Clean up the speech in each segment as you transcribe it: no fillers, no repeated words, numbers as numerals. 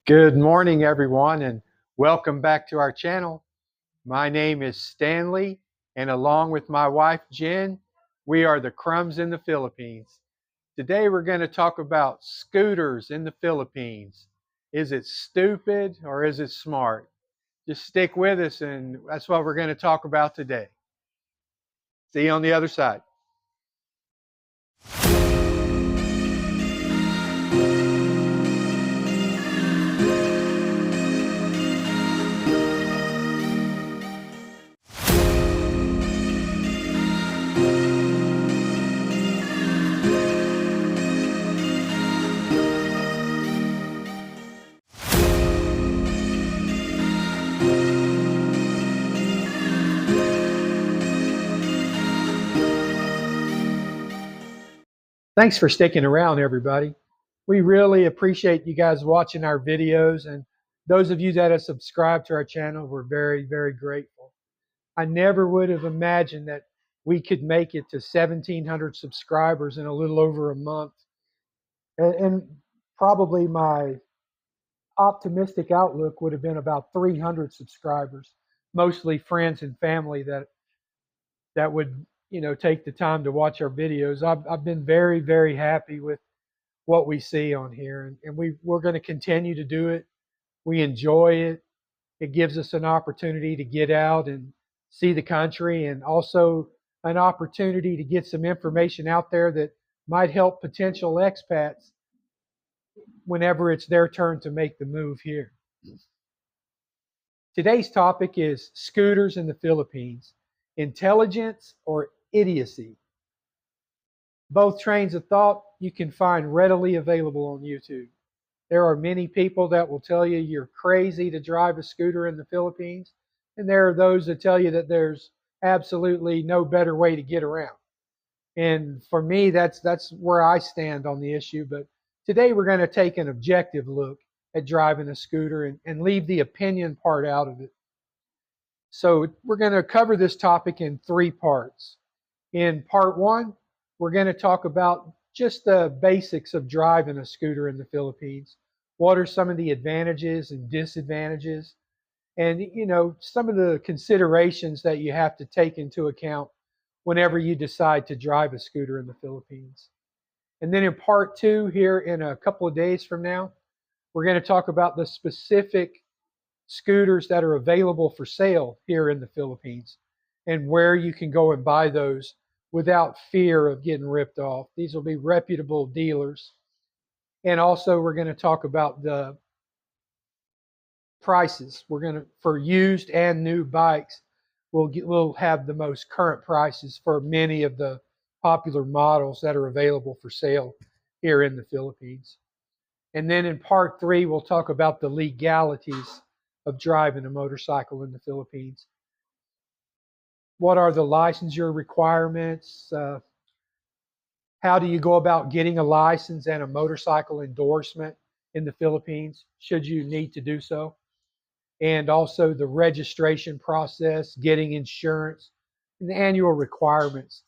Good morning, everyone, and welcome back to our channel. My name is Stanley, and along with my wife, Jen, we are the Crumbs in the Philippines. Today, we're going to talk about scooters in the Philippines. Is it stupid or is it smart? Just stick with us, and that's what we're going to talk about today. See you on the other side. Thanks for sticking around, everybody. We really appreciate you guys watching our videos, and those of you that have subscribed to our channel, we're very, very grateful. I never would have imagined that we could make it to 1,700 subscribers in a little over a month. And probably my optimistic outlook would have been about 300 subscribers, mostly friends and family that would take the time to watch our videos. I've been very, very happy with what we see on here, and we're going to continue to do it. We enjoy it. It gives us an opportunity to get out and see the country, and also an opportunity to get some information out there that might help potential expats whenever it's their turn to make the move here. Today's topic is scooters in the Philippines, intelligence or idiocy. Both trains of thought you can find readily available on YouTube. There are many people that will tell you you're crazy to drive a scooter in the Philippines, and there are those that tell you that there's absolutely no better way to get around. And for me, that's where I stand on the issue. But today we're going to take an objective look at driving a scooter and leave the opinion part out of it. So we're going to cover this topic in three parts. In part one, we're going to talk about just the basics of driving a scooter in the Philippines. What are some of the advantages and disadvantages? And, some of the considerations that you have to take into account whenever you decide to drive a scooter in the Philippines. And then in part two, here in a couple of days from now, we're going to talk about the specific scooters that are available for sale here in the Philippines and where you can go and buy those without fear of getting ripped off. These will be reputable dealers. And also we're going to talk about the prices. We're going to, for used and new bikes, we'll have the most current prices for many of the popular models that are available for sale here in the Philippines. And then in part three, we'll talk about the legalities of driving a motorcycle in the Philippines. What are the licensure requirements? How do you go about getting a license and a motorcycle endorsement in the Philippines, should you need to do so? And also the registration process, getting insurance, and the annual requirements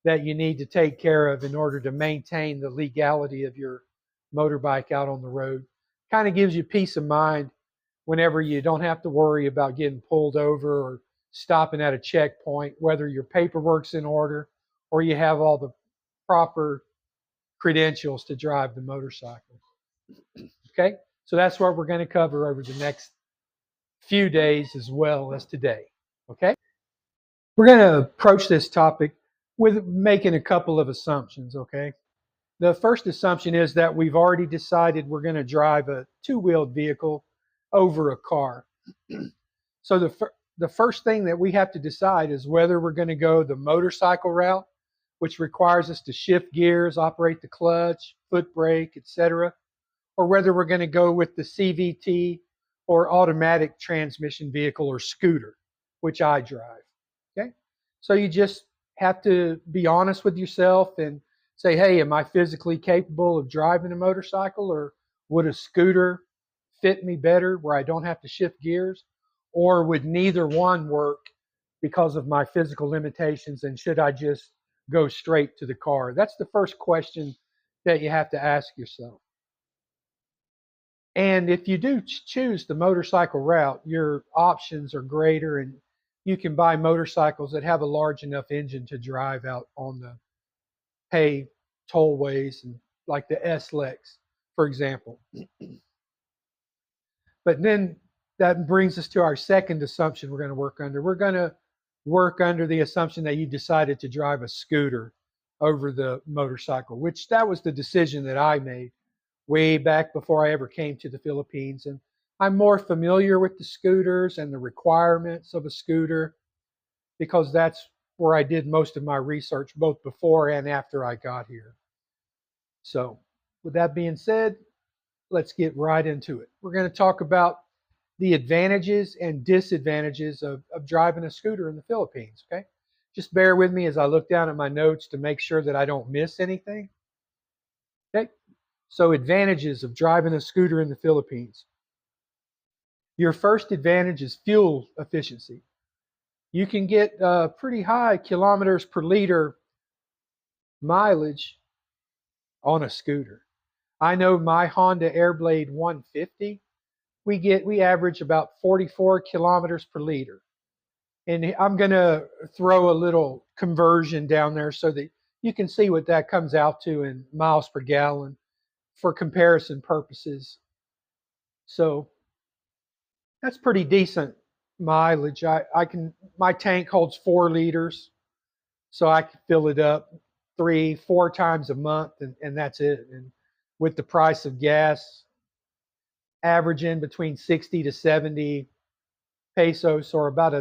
that you need to take care of in order to maintain the legality of your motorbike out on the road. Kind of gives you peace of mind whenever you don't have to worry about getting pulled over or stopping at a checkpoint, whether your paperwork's in order or you have all the proper credentials to drive the motorcycle. Okay, so that's what we're going to cover over the next few days as well as today. Okay, we're going to approach this topic with making a couple of assumptions. Okay, the first assumption is that we've already decided we're going to drive a two-wheeled vehicle over a car. So the first thing that we have to decide is whether we're going to go the motorcycle route, which requires us to shift gears, operate the clutch, foot brake, etc., or whether we're going to go with the CVT or automatic transmission vehicle or scooter, which I drive. Okay, so you just have to be honest with yourself and say, hey, am I physically capable of driving a motorcycle, or would a scooter fit me better where I don't have to shift gears, or would neither one work because of my physical limitations, and should I just go straight to the car? That's the first question that you have to ask yourself. And if you do choose the motorcycle route, your options are greater, and you can buy motorcycles that have a large enough engine to drive out on the paved tollways, and like the S-Lex, for example. But then that brings us to our second assumption we're going to work under. We're going to work under the assumption that you decided to drive a scooter over the motorcycle, which that was the decision that I made way back before I ever came to the Philippines. And I'm more familiar with the scooters and the requirements of a scooter because that's where I did most of my research, both before and after I got here. So with that being said, let's get right into it. We're going to talk about the advantages and disadvantages of driving a scooter in the Philippines, okay? Just bear with me as I look down at my notes to make sure that I don't miss anything. Okay, so advantages of driving a scooter in the Philippines. Your first advantage is fuel efficiency. You can get pretty high kilometers per liter mileage on a scooter. I know my Honda Airblade 150, we average about 44 kilometers per liter. And I'm going to throw a little conversion down there so that you can see what that comes out to in miles per gallon for comparison purposes. So that's pretty decent mileage. My tank holds 4 liters, so I can fill it up 3-4 times a month, and that's it. And with the price of gas averaging between 60 to 70 pesos, or about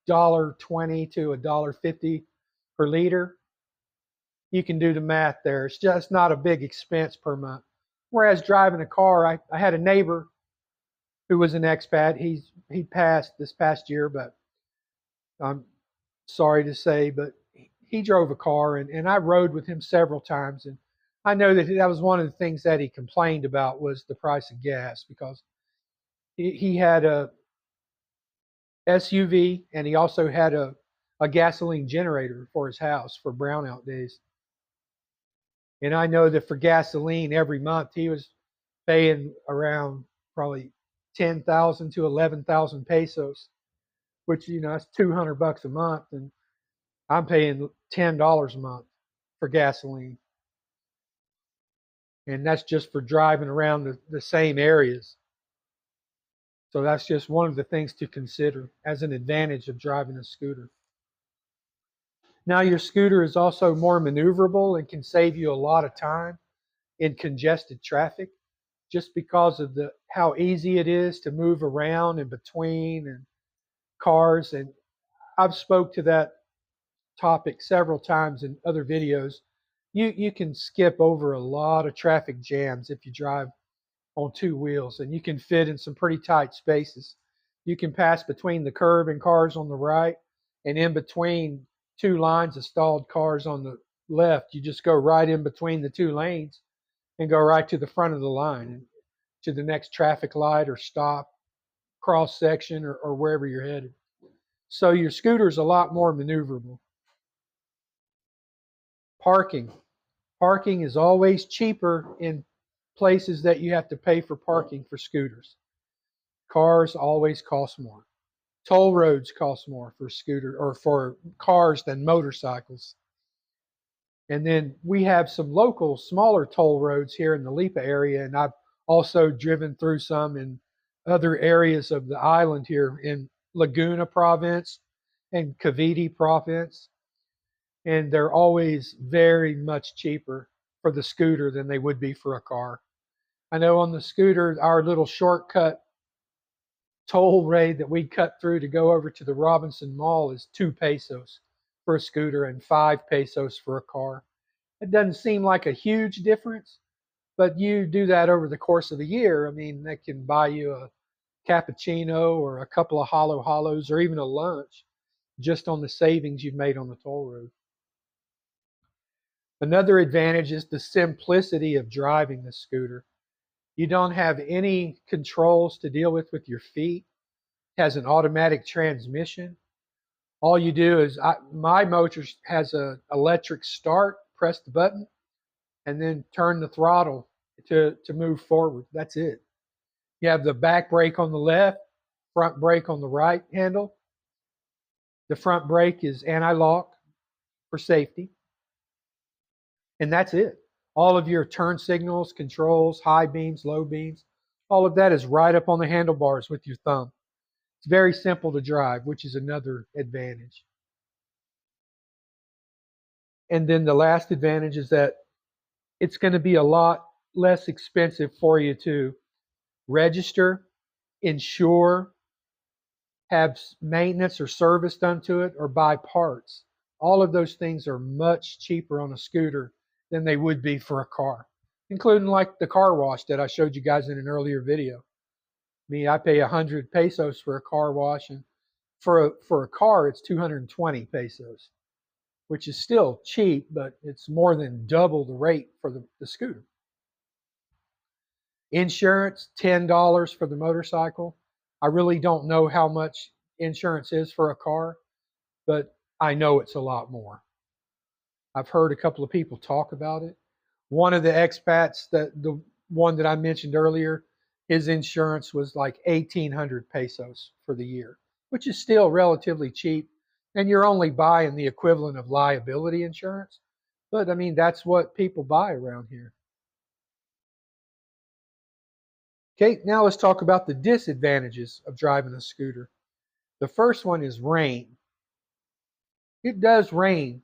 $1.20 to $1.50 per liter, you can do the math there. It's just not a big expense per month. Whereas driving a car, I had a neighbor who was an expat. He passed this past year, but I'm sorry to say, but he drove a car, and I rode with him several times, and I know that was one of the things that he complained about was the price of gas, because he had a SUV, and he also had a gasoline generator for his house for brownout days. And I know that for gasoline every month he was paying around probably 10,000 to 11,000 pesos, which, that's $200 a month, and I'm paying $10 a month for gasoline. And that's just for driving around the same areas. So that's just one of the things to consider as an advantage of driving a scooter. Now, your scooter is also more maneuverable and can save you a lot of time in congested traffic, just because of how easy it is to move around in between and cars. And I've spoke to that topic several times in other videos. You can skip over a lot of traffic jams if you drive on 2 wheels, and you can fit in some pretty tight spaces. You can pass between the curb and cars on the right, and in between 2 lines of stalled cars on the left. You just go right in between the 2 lanes and go right to the front of the line and to the next traffic light or stop, cross section, or wherever you're headed. So your scooter is a lot more maneuverable. Parking. Parking is always cheaper in places that you have to pay for parking for scooters. Cars always cost more. Toll roads cost more for scooter or for cars than motorcycles. And then we have some local smaller toll roads here in the Lipa area, and I've also driven through some in other areas of the island here in Laguna province and Cavite province. And they're always very much cheaper for the scooter than they would be for a car. I know on the scooter, our little shortcut toll raid that we cut through to go over to the Robinson Mall is 2 pesos for a scooter and 5 pesos for a car. It doesn't seem like a huge difference, but you do that over the course of the year. I mean, that can buy you a cappuccino or a couple of hollows or even a lunch just on the savings you've made on the toll road. Another advantage is the simplicity of driving the scooter. You don't have any controls to deal with your feet. It has an automatic transmission. All you do is, my motor has an electric start, press the button, and then turn the throttle to move forward. That's it. You have the back brake on the left, front brake on the right handle. The front brake is anti-lock for safety. And that's it. All of your turn signals, controls, high beams, low beams, all of that is right up on the handlebars with your thumb. It's very simple to drive, which is another advantage. And then the last advantage is that it's going to be a lot less expensive for you to register, insure, have maintenance or service done to it, or buy parts. All of those things are much cheaper on a scooter than they would be for a car, including like the car wash that I showed you guys in an earlier video. I pay 100 pesos for a car wash, and for a car, it's 220 pesos, which is still cheap, but it's more than double the rate for the scooter. Insurance, $10 for the motorcycle. I really don't know how much insurance is for a car, but I know it's a lot more. I've heard a couple of people talk about it. One of the expats, the one that I mentioned earlier, his insurance was like 1,800 pesos for the year, which is still relatively cheap. And you're only buying the equivalent of liability insurance. But I mean, that's what people buy around here. Okay, now let's talk about the disadvantages of driving a scooter. The first one is rain. It does rain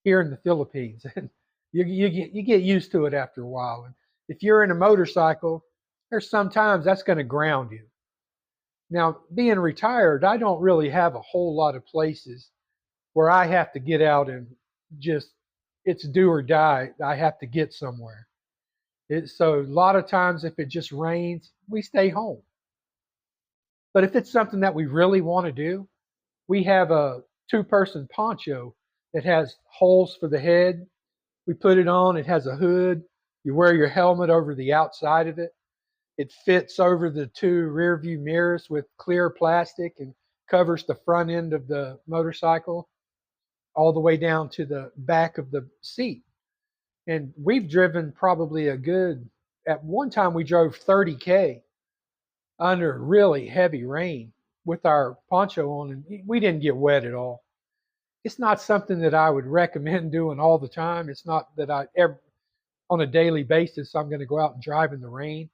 here in the Philippines, and you get used to it after a while. And if you're in a motorcycle, there's sometimes that's going to ground you. Now, being retired, I don't really have a whole lot of places where I have to get out and just, it's do or die. I have to get somewhere. So a lot of times if it just rains, we stay home. But if it's something that we really want to do, we have a two-person poncho that has holes for the head. We put it on, it has a hood. You wear your helmet over the outside of it. It fits over the two rear view mirrors with clear plastic and covers the front end of the motorcycle all the way down to the back of the seat. And we've driven probably at one time we drove 30K under really heavy rain with our poncho on, and we didn't get wet at all. It's not something that I would recommend doing all the time. It's not that I ever, on a daily basis, I'm going to go out and drive in the rain,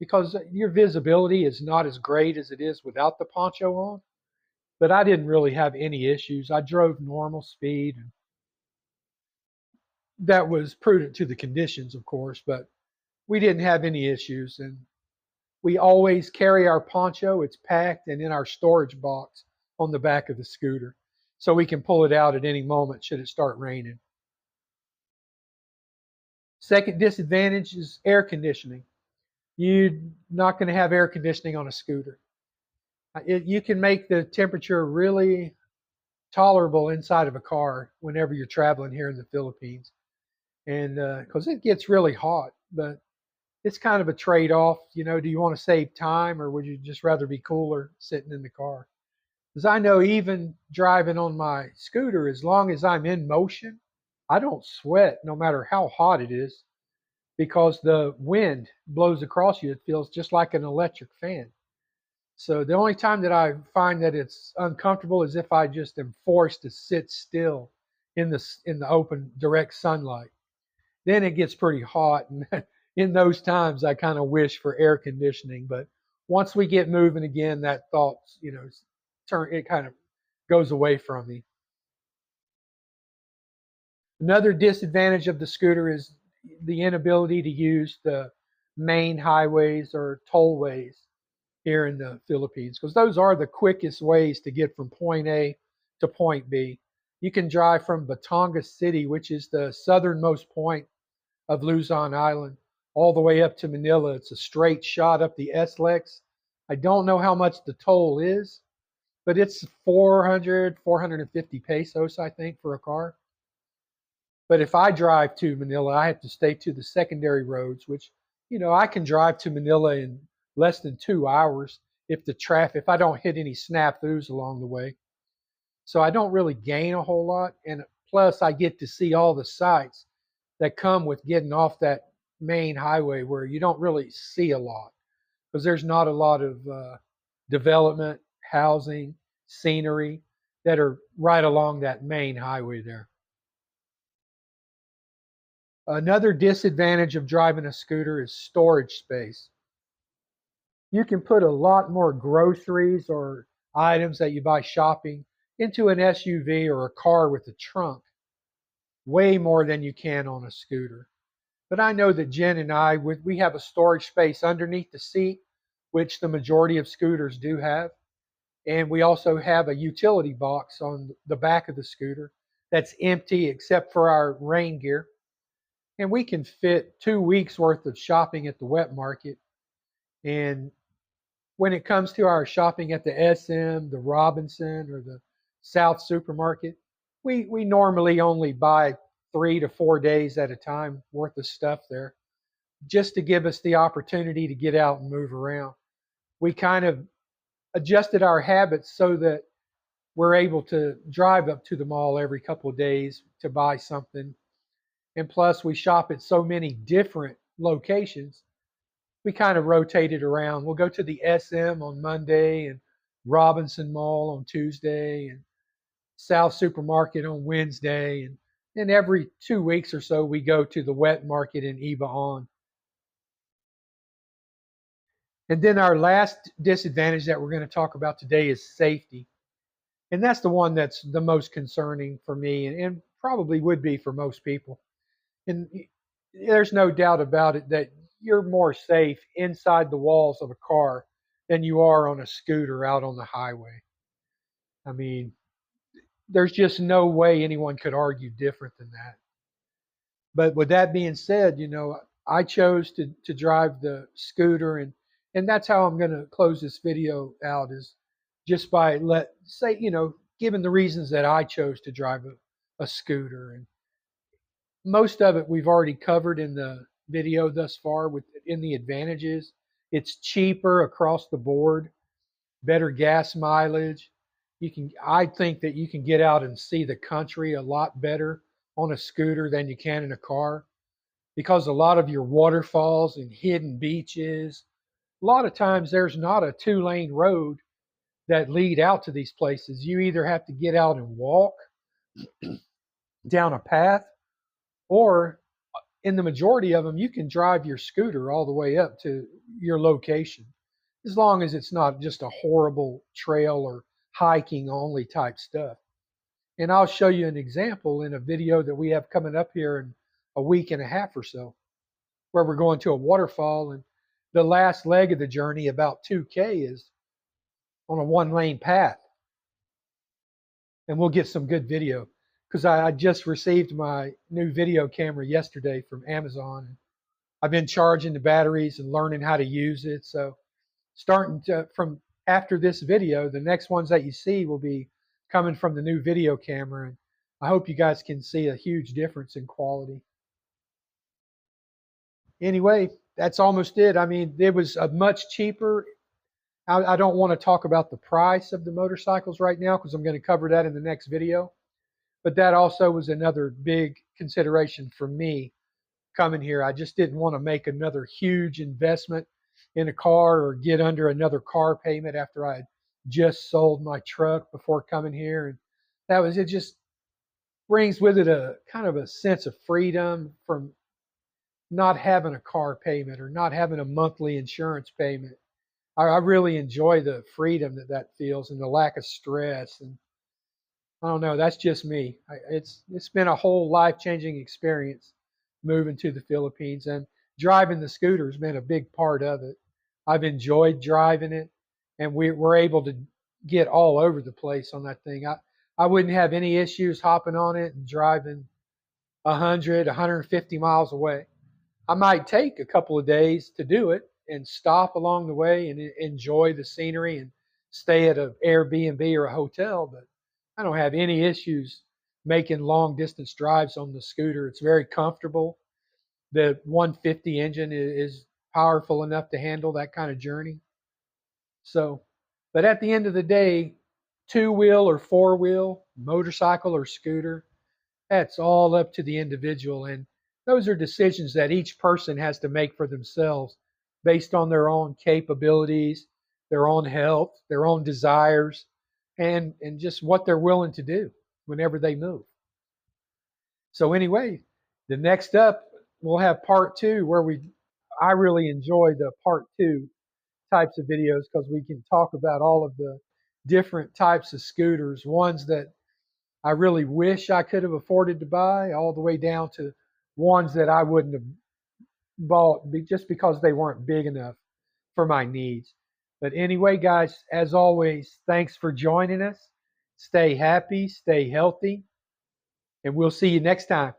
because your visibility is not as great as it is without the poncho on. But I didn't really have any issues. I drove normal speed, and that was prudent to the conditions, of course, but we didn't have any issues. And we always carry our poncho. It's packed and in our storage box on the back of the scooter, so we can pull it out at any moment should it start raining. Second disadvantage is air conditioning. You're not going to have air conditioning on a scooter. You can make the temperature really tolerable inside of a car whenever you're traveling here in the Philippines, and because it gets really hot. But it's kind of a trade-off. Do you want to save time, or would you just rather be cooler sitting in the car? Because I know even driving on my scooter, as long as I'm in motion, I don't sweat no matter how hot it is, because the wind blows across you. It feels just like an electric fan. So the only time that I find that it's uncomfortable is if I just am forced to sit still in the open direct sunlight. Then it gets pretty hot, and in those times I kind of wish for air conditioning. But once we get moving again, that thought, it kind of goes away from me. Another disadvantage of the scooter is the inability to use the main highways or tollways here in the Philippines, because those are the quickest ways to get from point A to point B. You can drive from Batangas City, which is the southernmost point of Luzon Island, all the way up to Manila. It's a straight shot up the SLEX. I don't know how much the toll is, but it's 400, 450 pesos, I think, for a car. But if I drive to Manila, I have to stay to the secondary roads, which, I can drive to Manila in less than 2 hours if I don't hit any snafus along the way. So I don't really gain a whole lot. And plus I get to see all the sights that come with getting off that main highway, where you don't really see a lot, because there's not a lot of development, housing, scenery that are right along that main highway there. Another disadvantage of driving a scooter is storage space. You can put a lot more groceries or items that you buy shopping into an SUV or a car with a trunk, way more than you can on a scooter. But I know that Jen and I, we have a storage space underneath the seat, which the majority of scooters do have. And we also have a utility box on the back of the scooter that's empty except for our rain gear. And we can fit 2 weeks worth of shopping at the wet market. And when it comes to our shopping at the SM, the Robinson, or the South Supermarket, we normally only buy 3 to 4 days at a time worth of stuff there, just to give us the opportunity to get out and move around. We kind of adjusted our habits so that we're able to drive up to the mall every couple of days to buy something. And plus, we shop at so many different locations. We kind of rotate it around. We'll go to the SM on Monday and Robinson Mall on Tuesday and South Supermarket on Wednesday. And then every 2 weeks or so, we go to the wet market in Ibahan. And then our last disadvantage that we're going to talk about today is safety. And that's the one that's the most concerning for me and probably would be for most people. And there's no doubt about it that you're more safe inside the walls of a car than you are on a scooter out on the highway. I mean, there's just no way anyone could argue different than that. But with that being said, I chose to drive the scooter, and that's how I'm going to close this video out, is just by given the reasons that I chose to drive a scooter. And most of it we've already covered in the video thus far in the advantages. It's cheaper across the board, better gas mileage. I think that you can get out and see the country a lot better on a scooter than you can in a car, because a lot of your waterfalls and hidden beaches, a lot of times there's not a 2-lane road that lead out to these places. You either have to get out and walk down a path, or in the majority of them, you can drive your scooter all the way up to your location, as long as it's not just a horrible trail or hiking only type stuff. And I'll show you an example in a video that we have coming up here in a week and a half or so, where we're going to a waterfall, and the last leg of the journey, about 2K, is on a 1-lane path. And we'll get some good video, because I just received my new video camera yesterday from Amazon. I've been charging the batteries and learning how to use it. So from after this video, the next ones that you see will be coming from the new video camera. And I hope you guys can see a huge difference in quality. Anyway, that's almost it. I mean, it was a much cheaper. I don't want to talk about the price of the motorcycles right now, because I'm going to cover that in the next video. But that also was another big consideration for me coming here. I just didn't want to make another huge investment in a car or get under another car payment after I had just sold my truck before coming here. And it just brings with it a kind of a sense of freedom from not having a car payment or not having a monthly insurance payment. I really enjoy the freedom that feels, and the lack of stress. And I don't know, that's just me. It's been a whole life-changing experience moving to the Philippines, and driving the scooter has been a big part of it. I've enjoyed driving it, and we're able to get all over the place on that thing. I wouldn't have any issues hopping on it and driving 100, 150 miles away. I might take a couple of days to do it and stop along the way and enjoy the scenery and stay at an Airbnb or a hotel, but I don't have any issues making long distance drives on the scooter. It's very comfortable. The 150 engine is powerful enough to handle that kind of journey. So, but at the end of the day, 2-wheel or 4-wheel, motorcycle or scooter, that's all up to the individual. And those are decisions that each person has to make for themselves based on their own capabilities, their own health, their own desires, and just what they're willing to do whenever they move. So anyway, the next up we'll have part two where I really enjoy the part two types of videos because we can talk about all of the different types of scooters, ones that I really wish I could have afforded to buy, all the way down to ones that I wouldn't have bought just because they weren't big enough for my needs. But anyway, guys, as always, thanks for joining us. Stay happy, stay healthy, and we'll see you next time.